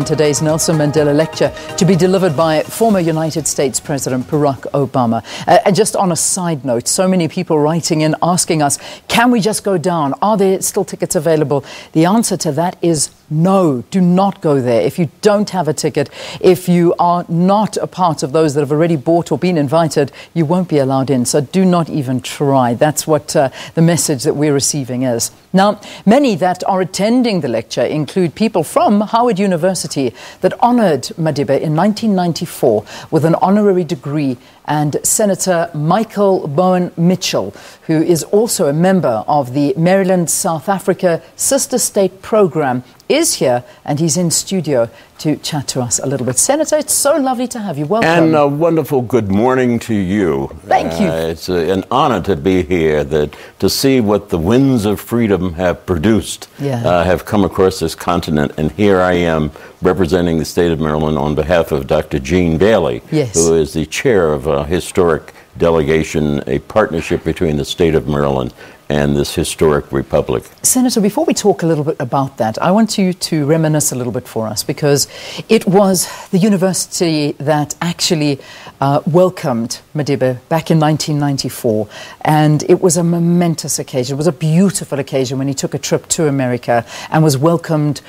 Today's Nelson Mandela Lecture to be delivered by former United States President Barack Obama. And just on a side note, so many people writing in asking us, can we just go down? Are there still tickets available? The answer to that is no, do not go there. If you don't have a ticket, if you are not a part of those that have already bought or been invited, you won't be allowed in. So do not even try. That's what the message that we're receiving is. Now, many that are attending the lecture include people from Howard University that honoured Madiba in 1994 with an honorary degree, and Senator Michael Bowen Mitchell, who is also a member of the Maryland South Africa Sister State Program, is here, and he's in studio to chat to us a little bit. Senator, it's so lovely to have you. Welcome. And a wonderful good morning to you. Thank you. It's an honor to be here, to see what the winds of freedom have produced, have come across this continent. And here I am representing the state of Maryland on behalf of Dr. Jean Bailey, who is the chair of a historic delegation, a partnership between the state of Maryland and this historic republic. Senator, before we talk a little bit about that, I want you to reminisce a little bit for us, because it was the university that actually welcomed Madiba back in 1994, and it was a momentous occasion. It was a beautiful occasion when he took a trip to America and was welcomed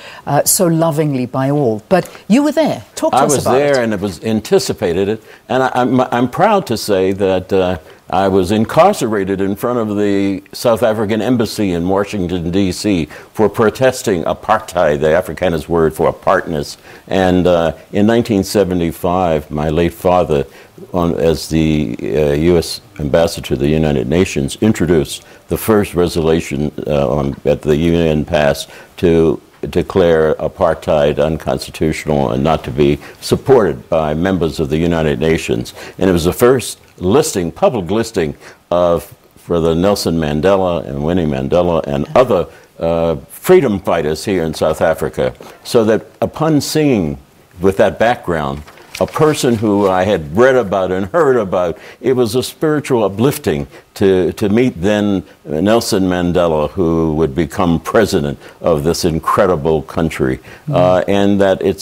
so lovingly by all. But you were there. Talk to us about it. I was there, and it was anticipated, and I'm proud to say that I was incarcerated in front of the South African embassy in Washington, D.C. for protesting apartheid, the Afrikaner word for apartness. And in 1975, my late father, as the U.S. ambassador to the United Nations, introduced the first resolution at the UN passed to declare apartheid unconstitutional and not to be supported by members of the United Nations. And it was the first listing, public listing for the Nelson Mandela and Winnie Mandela and other freedom fighters here in South Africa. So that upon seeing with that background, a person who I had read about and heard about, it was a spiritual uplifting to meet then Nelson Mandela, who would become president of this incredible country. And that it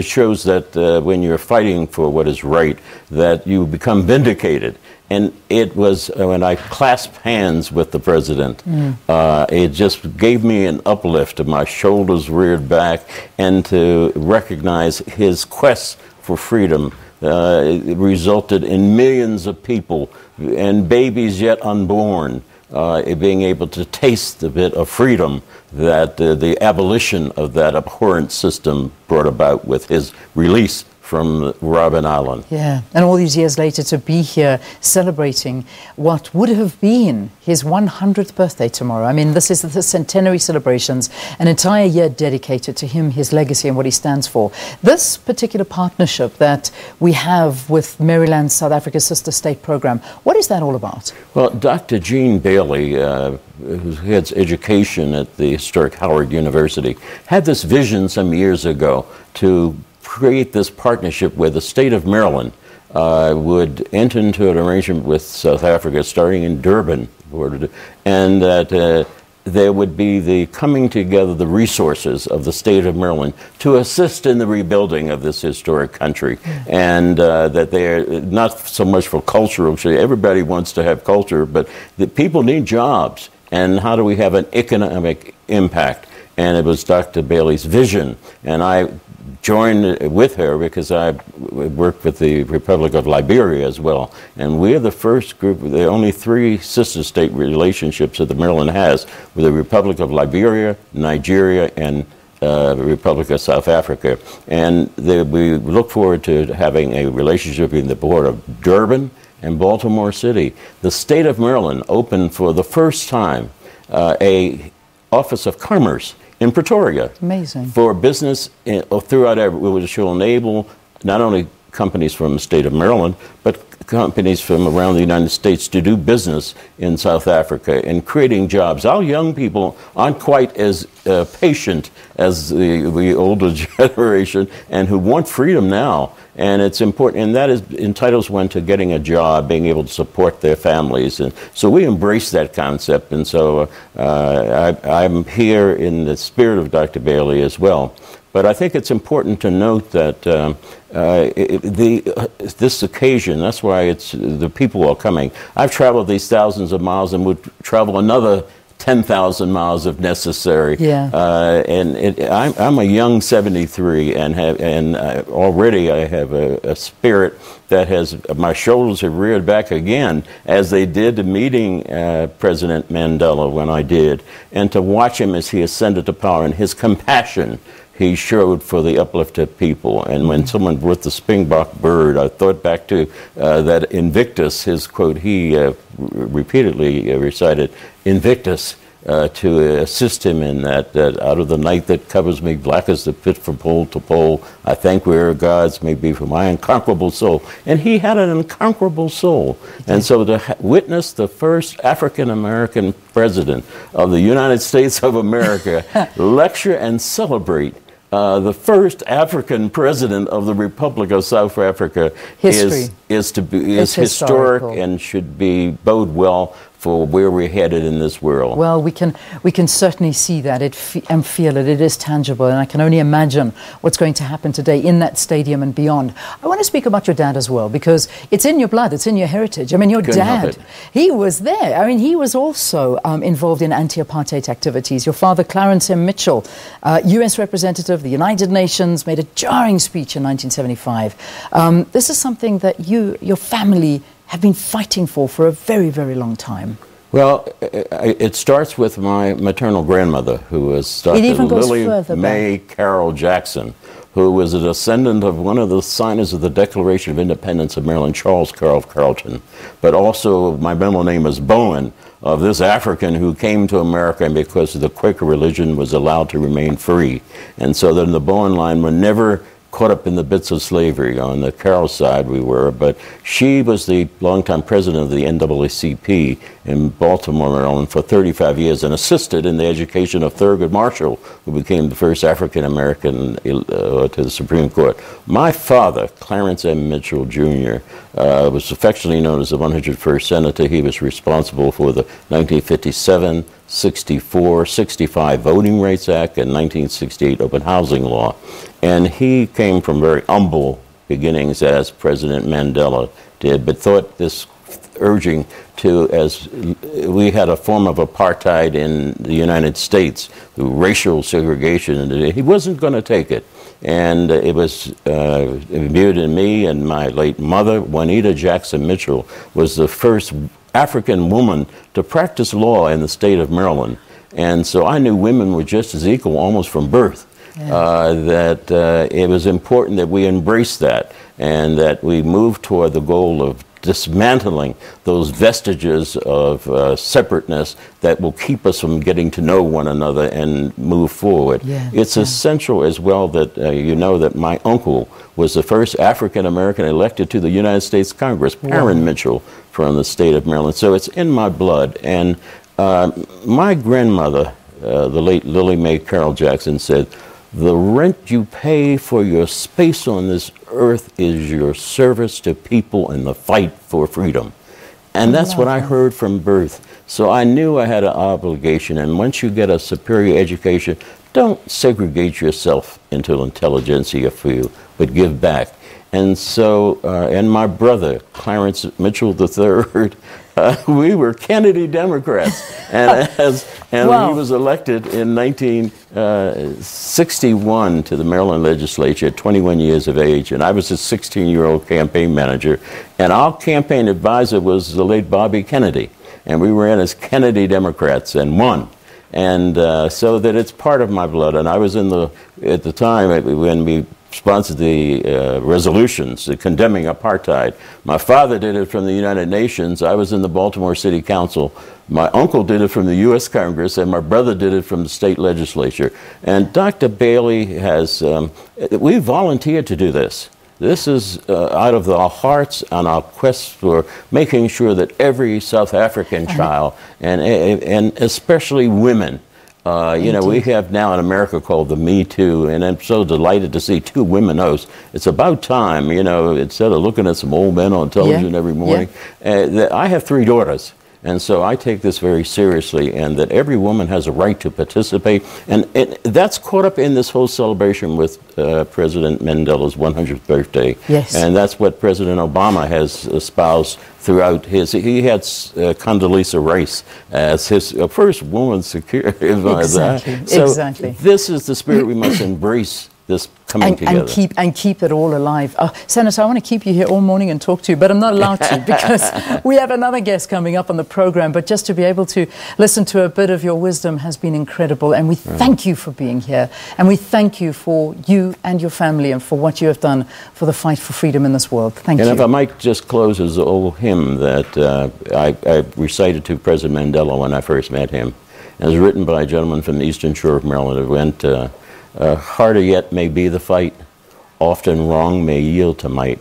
shows that when you're fighting for what is right, that you become vindicated. And it was when I clasped hands with the president, it just gave me an uplift, my shoulders reared back, and to recognize his quest for freedom it resulted in millions of people and babies yet unborn being able to taste a bit of freedom that the abolition of that abhorrent system brought about with his release from Robben Island. Yeah, and all these years later to be here celebrating what would have been his 100th birthday tomorrow. I mean, this is the centenary celebrations, an entire year dedicated to him, his legacy, and what he stands for. This particular partnership that we have with Maryland South Africa Sister State Program, what is that all about? Well, Dr. Jean Bailey, who heads education at the historic Howard University, had this vision some years ago to create this partnership where the state of Maryland would enter into an arrangement with South Africa, starting in Durban, and that there would be the coming together, the resources of the state of Maryland to assist in the rebuilding of this historic country. And that they're not so much for cultural, everybody wants to have culture, but the people need jobs. And how do we have an economic impact? And it was Dr. Bailey's vision. And I joined with her because I worked with the Republic of Liberia as well. And we're the first group, there are only 3 sister state relationships that the Maryland has with the Republic of Liberia, Nigeria, and the Republic of South Africa. And we look forward to having a relationship in the Port of Durban and Baltimore City. The state of Maryland opened for the first time a Office of Commerce in Pretoria. Amazing. For business throughout which will enable not only companies from the state of Maryland, but companies from around the United States to do business in South Africa and creating jobs. Our young people aren't quite as patient as the older generation and who want freedom now. And it's important, and that entitles one to getting a job, being able to support their families. And so we embrace that concept. And so I'm here in the spirit of Dr. Bailey as well. But I think it's important to note that this occasion, that's why the people are coming. I've traveled these thousands of miles and would travel another 10,000 miles if necessary. Yeah. I'm a young 73, and already I have a spirit that my shoulders have reared back again, as they did to meeting President Mandela when I did, and to watch him as he ascended to power and his compassion he showed for the uplifted people. And when someone brought the springbok bird, I thought back to that Invictus, his quote, he repeatedly recited Invictus to assist him in that out of the night that covers me, black as the pit from pole to pole, I thank where gods may be for my unconquerable soul. And he had an unconquerable soul. And so to witness the first African-American president of the United States of America lecture and celebrate the first African president of the Republic of South Africa is historic and should bode well for where we're headed in this world. Well, we can certainly see that and feel it. It is tangible, and I can only imagine what's going to happen today in that stadium and beyond. I want to speak about your dad as well, because it's in your blood, it's in your heritage. I mean, your dad, he was there. I mean, he was also involved in anti-apartheid activities. Your father, Clarence M. Mitchell, U.S. representative of the United Nations, made a jarring speech in 1975. This is something that your family have been fighting for a very, very long time. Well, it starts with my maternal grandmother, who was Dr. Lily Mae Carroll Jackson, who was a descendant of one of the signers of the Declaration of Independence of Maryland, Charles Carroll Carrollton. But also, my middle name is Bowen, of this African who came to America, and because of the Quaker religion was allowed to remain free. And so then the Bowen line were never caught up in the bits of slavery. On the Carroll side we were, but she was the longtime president of the NAACP in Baltimore, Maryland for 35 years and assisted in the education of Thurgood Marshall, who became the first African-American to the Supreme Court. My father, Clarence M. Mitchell, Jr., was affectionately known as the 101st Senator. He was responsible for the 1957, 64, 65 Voting Rights Act, and 1968 Open Housing Law. And he came from very humble beginnings, as President Mandela did, but thought this urging to, as we had a form of apartheid in the United States through racial segregation, and he wasn't going to take it. And it was imbued in me, and my late mother, Juanita Jackson Mitchell, was the first African woman to practice law in the state of Maryland. And so I knew women were just as equal almost from birth. That it was important that we embrace that, and that we move toward the goal of dismantling those vestiges of separateness that will keep us from getting to know one another and move forward. It's essential as well that you know that my uncle was the first African-American elected to the United States Congress, Perrin Mitchell, from the state of Maryland. So it's in my blood. And my grandmother, the late Lily Mae Carroll Jackson, said, "The rent you pay for your space on this earth is your service to people in the fight for freedom." And that's what I heard from birth. So I knew I had an obligation. And once you get a superior education, don't segregate yourself into intelligentsia for you, but give back. And so, and my brother, Clarence Mitchell III, we were Kennedy Democrats. And he was elected in 1961 to the Maryland legislature at 21 years of age. And I was his 16-year-old campaign manager. And our campaign advisor was the late Bobby Kennedy. And we ran as Kennedy Democrats and won. And so that it's part of my blood. And I was at the time when we sponsored the resolutions condemning apartheid. My father did it from the United Nations. I was in the Baltimore City Council. My uncle did it from the U.S. Congress, and my brother did it from the state legislature. And Dr. Bailey has, we volunteered to do this. This is out of our hearts and our quest for making sure that every South African child, and especially women, you know, we have now in America called the Me Too, and I'm so delighted to see two women host. It's about time, you know, instead of looking at some old men on television every morning. I have 3 daughters, And so I take this very seriously, and that every woman has a right to participate. And that's caught up in this whole celebration with President Mandela's 100th birthday. Yes. And that's what President Obama has espoused throughout his. He had Condoleezza Rice as his first woman security advisor. Exactly. So exactly. this is the spirit we must embrace. This coming together. And keep it all alive. Senator, I want to keep you here all morning and talk to you, but I'm not allowed to because we have another guest coming up on the program. But just to be able to listen to a bit of your wisdom has been incredible. And we thank you for being here. And we thank you for you and your family and for what you have done for the fight for freedom in this world. Thank you. And if I might just close as an old hymn that I recited to President Mandela when I first met him. It was written by a gentleman from the Eastern Shore of Maryland. It went, harder yet may be the fight, often wrong may yield to might.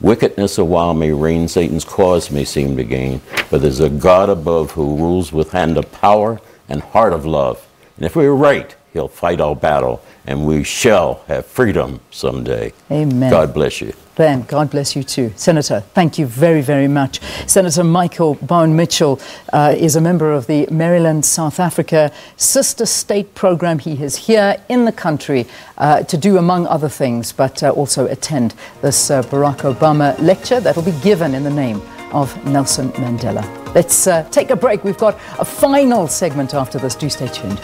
Wickedness a while may reign, Satan's cause may seem to gain, but there's a God above who rules with hand of power and heart of love. And if we're right, he'll fight our battle, and we shall have freedom someday. Amen. God bless you. Ben, God bless you too. Senator, thank you very, very much. Senator Michael Bowen Mitchell is a member of the Maryland, South Africa Sister State Program. He is here in the country to do, among other things, but also attend this Barack Obama lecture that will be given in the name of Nelson Mandela. Let's take a break. We've got a final segment after this. Do stay tuned.